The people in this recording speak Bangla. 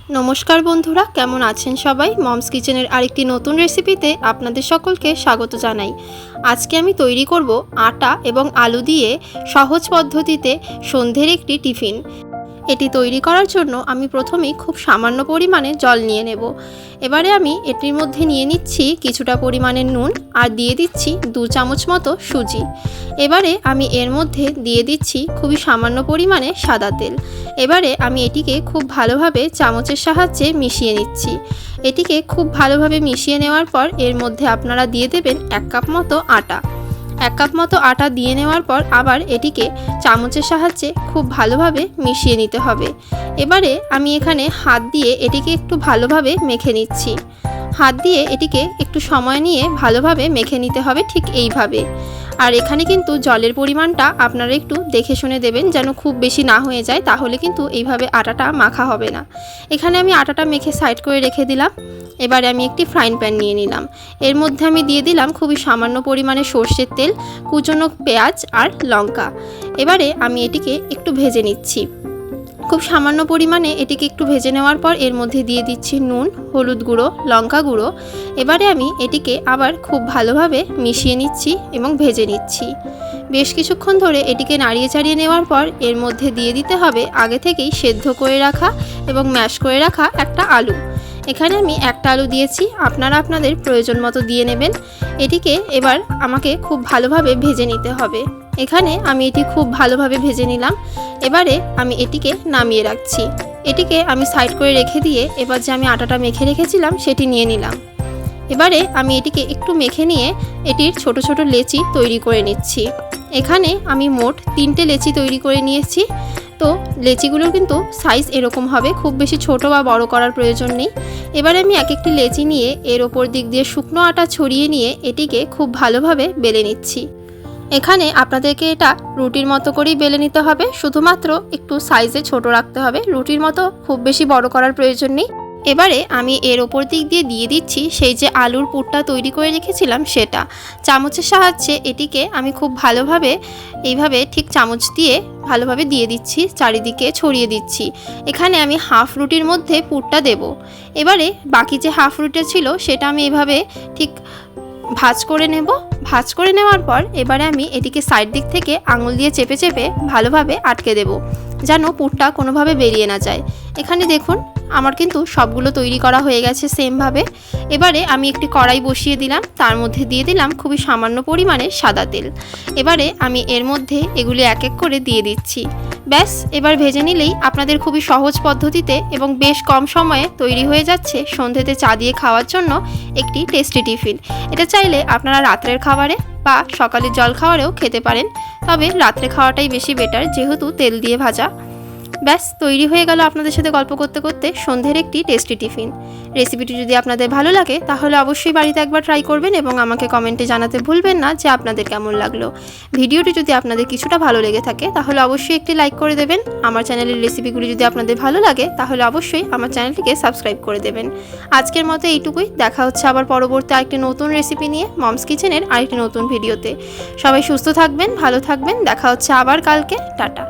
नमस्कार बंधुरा केमन आছেন सबाई मम्स किचेनेर आरेकटी नतून रेसिपिते आपनादेर सकलके स्वागत जानाई। आजके आमी तैरी करब आटा एबं आलू दिए सहज पद्धतिते सन्ध्येर एकटी टिफिन। एटी तैरी करार जोन्नो आमी प्रथमेई खूब सामान्य परिमाणे जल निये नेब। एबारे आमी एटिर मध्य निये निচ্ছি কিছুটা परिमाणे नुन और दिए दिচ্ছি 2 चामच मतो सुजी। एबारे आमी एर मध्य दिए दिচ্ছি खूबই सामान्य परिमाणे सादा तेल। एबारे आमी एटिके खूब भालोभाবে चामचের সাহায্যে मिशिয়ে নিচ্ছি। एटिके खूब भालोभाবে मिशिয়ে নেওয়ার পর एर मध्य আপনারা দিয়ে দেবেন 1 কাপ মতো आटा। 1 কাপ মতো आटा দিয়ে নেওয়ার পর আবার এটিকে চামচের সাহায্যে খুব ভালোভাবে মিশিয়ে নিতে হবে। এবারে আমি এখানে হাত দিয়ে এটিকে একটু ভালোভাবে মেখে নিচ্ছি। হাত দিয়ে এটিকে একটু সময় নিয়ে ভালোভাবে মেখে নিতে হবে ঠিক এইভাবে। আর এখানে কিন্তু জলের পরিমাণটা আপনারা একটু দেখে শুনে দেবেন যেন খুব বেশি না হয়ে যায়, তাহলে কিন্তু এইভাবে আটাটা মাখা হবে না। এখানে আমি আটাটা মেখে সাইড করে রেখে দিলাম। এবারে আমি একটি ফ্রাইং প্যান নিয়ে নিলাম। এর মধ্যে আমি দিয়ে দিলাম খুবই সামান্য পরিমাণে সরষের তেল, কুচনো পেঁয়াজ আর লঙ্কা। এবারে আমি এটিকে একটু ভেজে নিচ্ছি। খুব সামান্য পরিমাণে এটিকে একটু ভেজে নেওয়ার পর এর মধ্যে দিয়ে দিচ্ছি নুন, হলুদ গুঁড়ো, লঙ্কা গুঁড়ো। এবারে আমি এটিকে আবার খুব ভালোভাবে মিশিয়ে নিচ্ছি এবং ভেজে নিচ্ছি। বেশ কিছুক্ষণ ধরে এটিকে নাড়িয়ে চাড়িয়ে নেওয়ার পর এর মধ্যে দিয়ে দিতে হবে আগে থেকেই সেদ্ধ করে রাখা এবং ম্যাশ করে রাখা একটা আলু। এখানে আমি একটা আলু দিয়েছি, আপনারা আপনাদের প্রয়োজন মতো দিয়ে নেবেন। এটিকে এবার আমাকে খুব ভালোভাবে ভেজে নিতে হবে। এখানে আমি এটি খুব ভালোভাবে ভেজে নিলাম। এবারে আমি এটিকে নামিয়ে রাখছি। এটিকে আমি সাইড করে রেখে দিয়ে এবার যে আমি আটাটা মেখে রেখেছিলাম সেটি নিয়ে নিলাম। এবারে আমি এটিকে একটু মেখে নিয়ে এটির ছোট ছোট লেচি তৈরি করে নিচ্ছি। এখানে আমি মোট 3টে লেচি তৈরি করে নিয়েছি। তো লেচিগুলোর কিন্তু সাইজ এরকম হবে, খুব বেশি ছোট বা বড় করার প্রয়োজন নেই। এবারে আমি এক একটি লেচি নিয়ে এর ওপর দিক দিয়ে শুকনো আটা ছড়িয়ে নিয়ে এটিকে খুব ভালোভাবে বেলে নিচ্ছি। এখানে আপনাদেরকে এটা রুটির মতো করেই বেলে নিতে হবে, শুধুমাত্র একটু সাইজে ছোট রাখতে হবে, রুটির মতো খুব বেশি বড় করার প্রয়োজন নেই। এবারে আমি এর ওপর দিক দিয়ে দিচ্ছি সেই যে আলুর পুরটা তৈরি করে রেখেছিলাম সেটা। চামচের সাহায্যে এটিকে আমি খুব ভালোভাবে এইভাবে ঠিক চামচ দিয়ে ভালোভাবে দিয়ে দিচ্ছি, চারিদিকে ছড়িয়ে দিচ্ছি। এখানে আমি হাফ রুটির মধ্যে পুরটা দেব। এবারে বাকি যে হাফ রুটিটা ছিল সেটা আমি এভাবে ঠিক ভাঁজ করে নেব। ভাঁজ করে নেওয়ার পর এবারে আমি এটিকে সাইড দিক থেকে আঙুল দিয়ে চেপে চেপে ভালোভাবে আটকে দেব যেন পুরটা কোনোভাবে বেরিয়ে না যায়। এখানে দেখুন আমার কিন্তু সবগুলো তৈরি করা হয়ে গেছে সেমভাবে। এবারে আমি একটি কড়াই বসিয়ে দিলাম, তার মধ্যে দিয়ে দিলাম খুবই সামান্য পরিমাণে সাদা তেল। এবারে আমি এর মধ্যে এগুলি এক এক করে দিয়ে দিচ্ছি। ব্যাস, এবার ভেজে নিলেই আপনাদের খুবই সহজ পদ্ধতিতে এবং বেশ কম সময়ে তৈরি হয়ে যাচ্ছে সন্ধ্যেতে চা দিয়ে খাওয়ার জন্য একটি টেস্টি টিফিন। এটা চাইলে আপনারা রাত্রের খাবারে বা সকালের জল খাওয়ারেও খেতে পারেন, তবে রাত্রে খাওয়াটাই বেশি বেটার যেহেতু তেল দিয়ে ভাজা। ব্যাস, তৈরি হয়ে গেল আপনাদের সাথে গল্প করতে করতে সন্ধ্যের একটি টেস্টি টিফিন। রেসিপিটি যদি আপনাদের ভালো লাগে তাহলে অবশ্যই বাড়িতে একবার ট্রাই করবেন এবং আমাকে কমেন্টে জানাতে ভুলবেন না যে আপনাদের কেমন লাগলো। ভিডিওটি যদি আপনাদের কিছুটা ভালো লেগে থাকে তাহলে অবশ্যই একটি লাইক করে দেবেন। আমার চ্যানেলের রেসিপিগুলি যদি আপনাদের ভালো লাগে তাহলে অবশ্যই আমার চ্যানেলটিকে সাবস্ক্রাইব করে দেবেন। আজকের মতো এইটুকুই, দেখা হচ্ছে আবার পরবর্তী আরেকটি নতুন রেসিপি নিয়ে মমস কিচেনের আরেকটি নতুন ভিডিওতে। সবাই সুস্থ থাকবেন, ভালো থাকবেন, দেখা হচ্ছে আবার কালকে। টাটা।